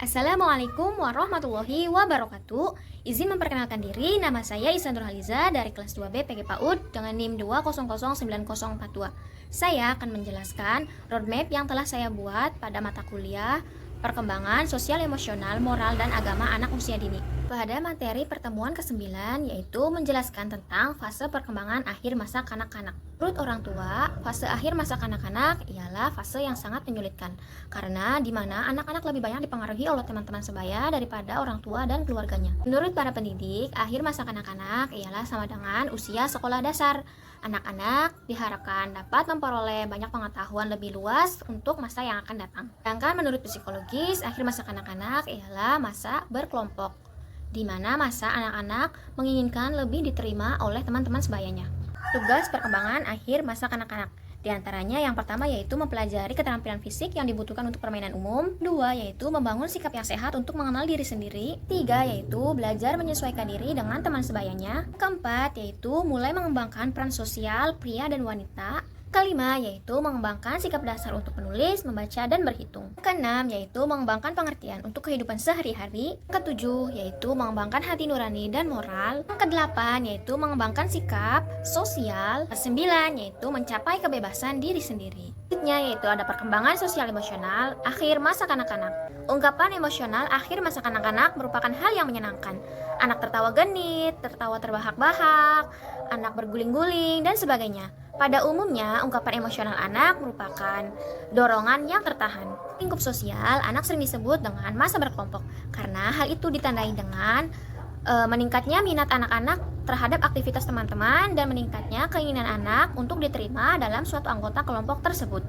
Assalamualaikum warahmatullahi wabarakatuh. Izin memperkenalkan diri, nama saya Ihsan Nurhaliza dari kelas 2B PG PAUD dengan NIM 2009042. Saya akan menjelaskan roadmap yang telah saya buat pada mata kuliah Perkembangan Sosial Emosional, Moral, dan Agama Anak Usia Dini. Pada materi pertemuan ke-9 yaitu menjelaskan tentang fase perkembangan akhir masa kanak-kanak. Menurut orang tua, fase akhir masa kanak-kanak ialah fase yang sangat menyulitkan karena di mana anak-anak lebih banyak dipengaruhi oleh teman-teman sebaya daripada orang tua dan keluarganya. Menurut para pendidik, akhir masa kanak-kanak ialah sama dengan usia sekolah dasar. Anak-anak diharapkan dapat memperoleh banyak pengetahuan lebih luas untuk masa yang akan datang. Sedangkan menurut psikologis, akhir masa kanak-kanak ialah masa berkelompok, di mana masa anak-anak menginginkan lebih diterima oleh teman-teman sebayanya. Tugas perkembangan akhir masa kanak-kanak di antaranya yang pertama yaitu mempelajari keterampilan fisik yang dibutuhkan untuk permainan umum. Dua yaitu membangun sikap yang sehat untuk mengenal diri sendiri. Tiga yaitu belajar menyesuaikan diri dengan teman sebayanya. Keempat yaitu mulai mengembangkan peran sosial pria dan wanita. Kelima yaitu mengembangkan sikap dasar untuk menulis, membaca, dan berhitung. Keenam yaitu mengembangkan pengertian untuk kehidupan sehari-hari. Ketujuh yaitu mengembangkan hati nurani dan moral. Kedelapan yaitu mengembangkan sikap sosial. Kesembilan yaitu mencapai kebebasan diri sendiri. Selanjutnya yaitu ada perkembangan sosial emosional akhir masa kanak-kanak. Ungkapan emosional akhir masa kanak-kanak merupakan hal yang menyenangkan. Anak tertawa genit, tertawa terbahak-bahak, anak berguling-guling, dan sebagainya. Pada umumnya, ungkapan emosional anak merupakan dorongan yang tertahan. Lingkup sosial, anak sering disebut dengan masa berkelompok karena hal itu ditandai dengan meningkatnya minat anak-anak terhadap aktivitas teman-teman dan meningkatnya keinginan anak untuk diterima dalam suatu anggota kelompok tersebut.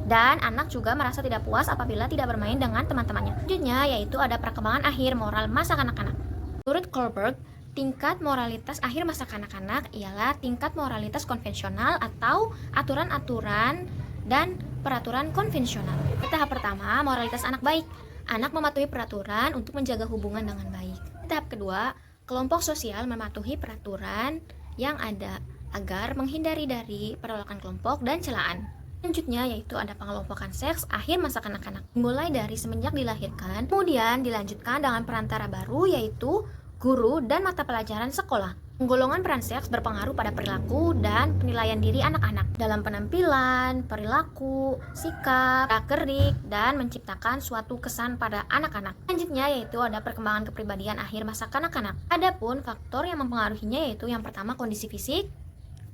Dan anak juga merasa tidak puas apabila tidak bermain dengan teman-temannya. Selanjutnya yaitu ada perkembangan akhir moral masa kanak-kanak. Menurut Kohlberg, tingkat moralitas akhir masa kanak-kanak ialah tingkat moralitas konvensional atau aturan-aturan dan peraturan konvensional. Tahap pertama, moralitas anak baik. Anak mematuhi peraturan untuk menjaga hubungan dengan baik. Tahap kedua, kelompok sosial mematuhi peraturan yang ada agar menghindari dari penolakan kelompok dan celaan. Selanjutnya yaitu ada pengelompokan seks akhir masa kanak-kanak. Mulai dari semenjak dilahirkan, kemudian dilanjutkan dengan perantara baru yaitu guru dan mata pelajaran sekolah. Penggolongan peran seks berpengaruh pada perilaku dan penilaian diri anak-anak dalam penampilan, perilaku, sikap, gerak-gerik, dan menciptakan suatu kesan pada anak-anak. Selanjutnya yaitu ada perkembangan kepribadian akhir masa kanak-kanak. Adapun faktor yang mempengaruhinya yaitu yang pertama kondisi fisik,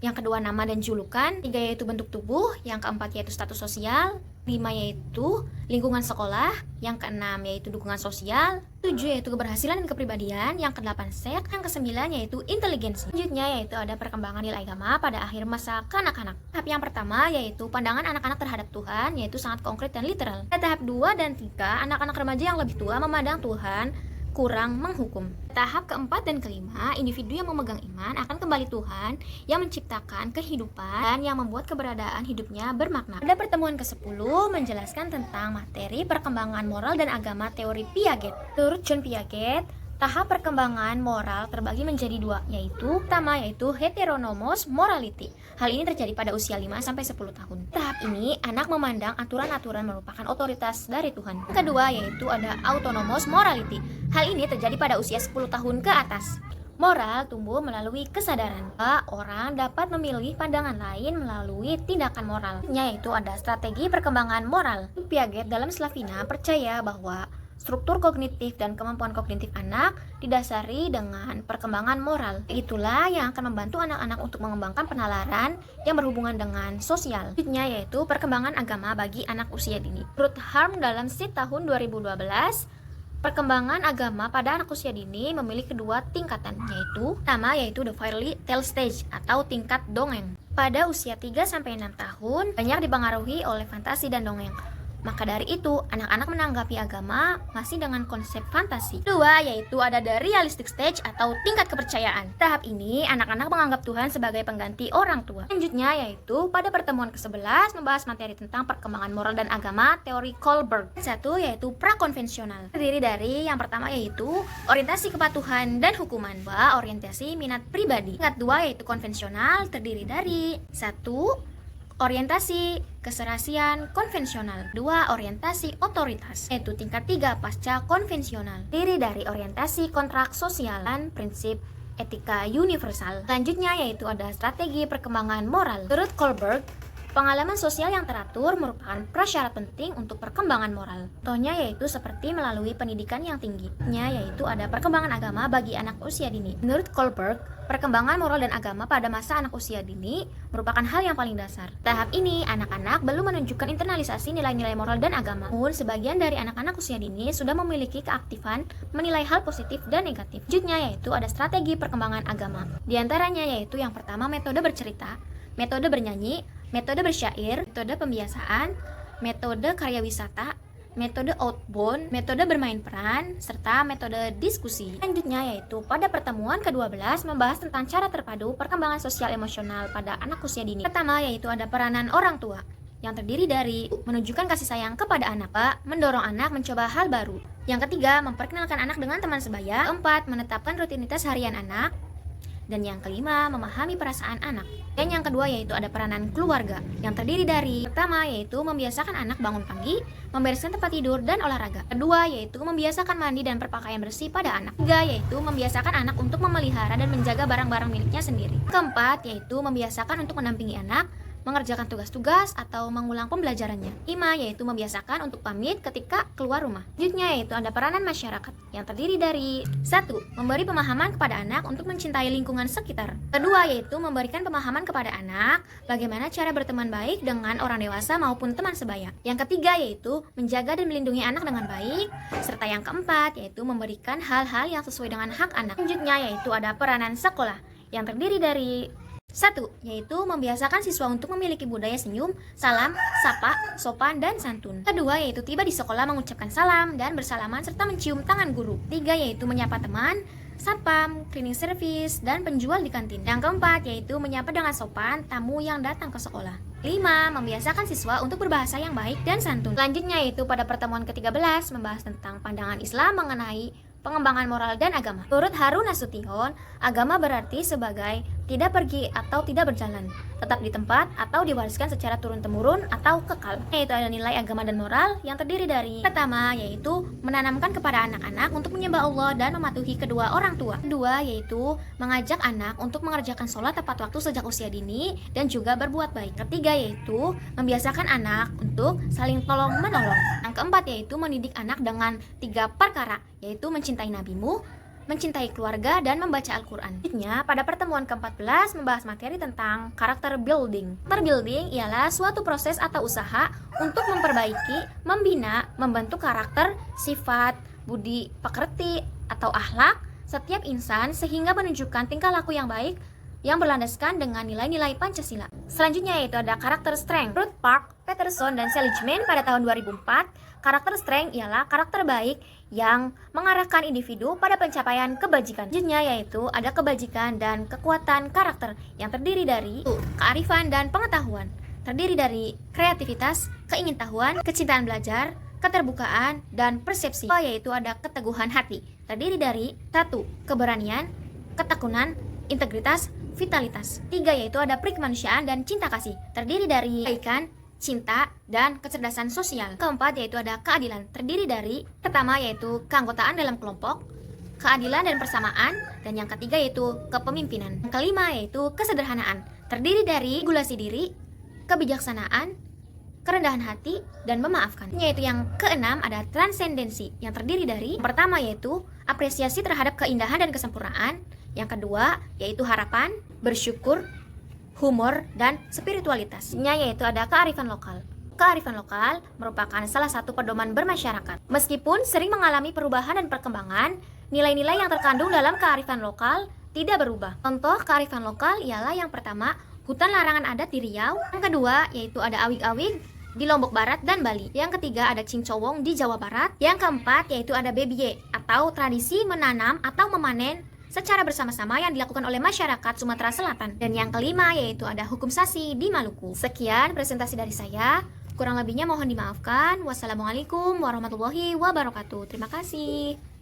yang kedua nama dan julukan, tiga yaitu bentuk tubuh, yang keempat yaitu status sosial, lima yaitu lingkungan sekolah, yang keenam yaitu dukungan sosial, tujuh yaitu keberhasilan dan kepribadian, yang kedelapan seks, yang kesembilan yaitu inteligensi. Selanjutnya yaitu ada perkembangan nilai agama pada akhir masa kanak-kanak. Tahap yang pertama yaitu pandangan anak-anak terhadap Tuhan yaitu sangat konkret dan literal. Pada tahap 2 dan 3, anak-anak remaja yang lebih tua memandang Tuhan kurang menghukum. Tahap keempat dan kelima, individu yang memegang iman akan kembali Tuhan yang menciptakan kehidupan dan yang membuat keberadaan hidupnya bermakna. Pada pertemuan ke-10 menjelaskan tentang materi perkembangan moral dan agama teori Piaget. Menurut John Piaget, tahap perkembangan moral terbagi menjadi dua, yaitu pertama yaitu heteronomous morality. Hal ini terjadi pada usia 5-10 tahun. Tahap ini anak memandang aturan-aturan merupakan otoritas dari Tuhan. Kedua yaitu ada autonomous morality. Hal ini terjadi pada usia 10 tahun ke atas. Moral tumbuh melalui kesadaran bahwa orang dapat memilih pandangan lain melalui tindakan moral. Yaitu ada strategi perkembangan moral. Piaget dalam Slavina percaya bahwa struktur kognitif dan kemampuan kognitif anak didasari dengan perkembangan moral. Itulah yang akan membantu anak-anak untuk mengembangkan penalaran yang berhubungan dengan sosial. Selanjutnya yaitu perkembangan agama bagi anak usia dini. Menurut Harm dalam SID tahun 2012, perkembangan agama pada anak usia dini memiliki kedua tingkatan, yaitu pertama yaitu the fairy tale stage atau tingkat dongeng. Pada usia 3-6 tahun banyak dipengaruhi oleh fantasi dan dongeng. Maka dari itu, anak-anak menanggapi agama masih dengan konsep fantasi. Kedua, yaitu ada the realistic stage atau tingkat kepercayaan. Tahap ini, anak-anak menganggap Tuhan sebagai pengganti orang tua. Selanjutnya, yaitu pada pertemuan ke-11 membahas materi tentang perkembangan moral dan agama teori Kohlberg. Satu, yaitu prakonvensional. Terdiri dari yang pertama yaitu orientasi kepatuhan dan hukuman. Dua, orientasi minat pribadi. Tingkat dua, yaitu konvensional, terdiri dari satu, Orientasi keserasian konvensional. 2. Orientasi otoritas, yaitu tingkat 3 pasca konvensional. Terdiri dari orientasi kontrak sosial dan prinsip etika universal. Selanjutnya yaitu ada strategi perkembangan moral. Menurut Kohlberg, pengalaman sosial yang teratur merupakan prasyarat penting untuk perkembangan moral. Contohnya yaitu seperti melalui pendidikan yang tinggi. Yaitu ada perkembangan agama bagi anak usia dini. Menurut Kohlberg, perkembangan moral dan agama pada masa anak usia dini merupakan hal yang paling dasar. Tahap ini, anak-anak belum menunjukkan internalisasi nilai-nilai moral dan agama. Namun, sebagian dari anak-anak usia dini sudah memiliki keaktifan menilai hal positif dan negatif. Selanjutnya yaitu ada strategi perkembangan agama. Di antaranya yaitu yang pertama metode bercerita, metode bernyanyi, metode bersyair, metode pembiasaan, metode karya wisata, metode outbound, metode bermain peran, serta metode diskusi. Selanjutnya yaitu pada pertemuan ke-12 membahas tentang cara terpadu perkembangan sosial emosional pada anak usia dini. Pertama yaitu ada peranan orang tua, yang terdiri dari menunjukkan kasih sayang kepada anak, mendorong anak mencoba hal baru. Yang ketiga, memperkenalkan anak dengan teman sebaya. Keempat, menetapkan rutinitas harian anak. Dan yang kelima, memahami perasaan anak. Dan yang kedua yaitu ada peranan keluarga, yang terdiri dari pertama yaitu membiasakan anak bangun pagi, membereskan tempat tidur dan olahraga. Kedua yaitu membiasakan mandi dan berpakaian bersih pada anak. Tiga yaitu membiasakan anak untuk memelihara dan menjaga barang-barang miliknya sendiri. Keempat yaitu membiasakan untuk mendampingi anak, mengerjakan tugas-tugas atau mengulang pembelajarannya. 5 yaitu membiasakan untuk pamit ketika keluar rumah. Selanjutnya yaitu ada peranan masyarakat, yang terdiri dari 1. Memberi pemahaman kepada anak untuk mencintai lingkungan sekitar. Kedua yaitu memberikan pemahaman kepada anak bagaimana cara berteman baik dengan orang dewasa maupun teman sebaya. Yang ketiga yaitu menjaga dan melindungi anak dengan baik. Serta yang keempat yaitu memberikan hal-hal yang sesuai dengan hak anak. Selanjutnya yaitu ada peranan sekolah, yang terdiri dari 1. Yaitu membiasakan siswa untuk memiliki budaya senyum, salam, sapa, sopan, dan santun. Kedua yaitu tiba di sekolah mengucapkan salam dan bersalaman serta mencium tangan guru. 3 yaitu menyapa teman, satpam, cleaning service, dan penjual di kantin. Yang keempat yaitu menyapa dengan sopan tamu yang datang ke sekolah. 5. Membiasakan siswa untuk berbahasa yang baik dan santun. Selanjutnya yaitu pada pertemuan ke-13 membahas tentang pandangan Islam mengenai pengembangan moral dan agama. Menurut Harun Nasution, agama berarti sebagai tidak pergi atau tidak berjalan, tetap di tempat atau diwariskan secara turun-temurun atau kekal. Yaitu ada nilai agama dan moral yang terdiri dari pertama yaitu menanamkan kepada anak-anak untuk menyembah Allah dan mematuhi kedua orang tua. Kedua yaitu mengajak anak untuk mengerjakan sholat tepat waktu sejak usia dini dan juga berbuat baik. Ketiga yaitu membiasakan anak untuk saling tolong menolong. Yang keempat yaitu mendidik anak dengan 3 perkara, yaitu mencintai nabimu, mencintai keluarga, dan membaca Al-Quran. Selanjutnya, pada pertemuan ke-14 membahas materi tentang karakter building. Karakter building ialah suatu proses atau usaha untuk memperbaiki, membina, membentuk karakter, sifat, budi pekerti, atau akhlak setiap insan sehingga menunjukkan tingkah laku yang baik yang berlandaskan dengan nilai-nilai Pancasila. Selanjutnya yaitu ada karakter strength. Menurut Park, Peterson, dan Seligman pada tahun 2004, karakter strength ialah karakter baik yang mengarahkan individu pada pencapaian kebajikan. Selanjutnya yaitu ada kebajikan dan kekuatan karakter yang terdiri dari kearifan dan pengetahuan. Terdiri dari kreativitas, keingintahuan, kecintaan belajar, keterbukaan, dan persepsi. Yaitu ada keteguhan hati. Terdiri dari 1. Keberanian, ketekunan, integritas, vitalitas. 3 yaitu ada perikemanusiaan dan cinta kasih. Terdiri dari kebaikan, cinta, dan kecerdasan sosial. Keempat yaitu ada keadilan. Terdiri dari pertama yaitu keanggotaan dalam kelompok, keadilan dan persamaan, dan yang ketiga yaitu kepemimpinan. Yang kelima yaitu kesederhanaan. Terdiri dari regulasi diri, kebijaksanaan, kerendahan hati, dan memaafkan. Yaitu yang keenam ada transendensi, yang terdiri dari pertama yaitu apresiasi terhadap keindahan dan kesempurnaan. Yang kedua yaitu harapan, bersyukur, humor, dan spiritualitas. Yaitu ada kearifan lokal. Kearifan lokal merupakan salah satu pedoman bermasyarakat. Meskipun sering mengalami perubahan dan perkembangan, nilai-nilai yang terkandung dalam kearifan lokal tidak berubah. Contoh kearifan lokal ialah yang pertama, hutan larangan adat di Riau. Yang kedua yaitu ada awig-awig di Lombok Barat dan Bali. Yang ketiga ada cincowong di Jawa Barat. Yang keempat yaitu ada bebie atau tradisi menanam atau memanen secara bersama-sama yang dilakukan oleh masyarakat Sumatera Selatan. Dan yang kelima yaitu ada hukum sasi di Maluku. Sekian presentasi dari saya. Kurang lebihnya mohon dimaafkan. Wassalamualaikum warahmatullahi wabarakatuh. Terima kasih.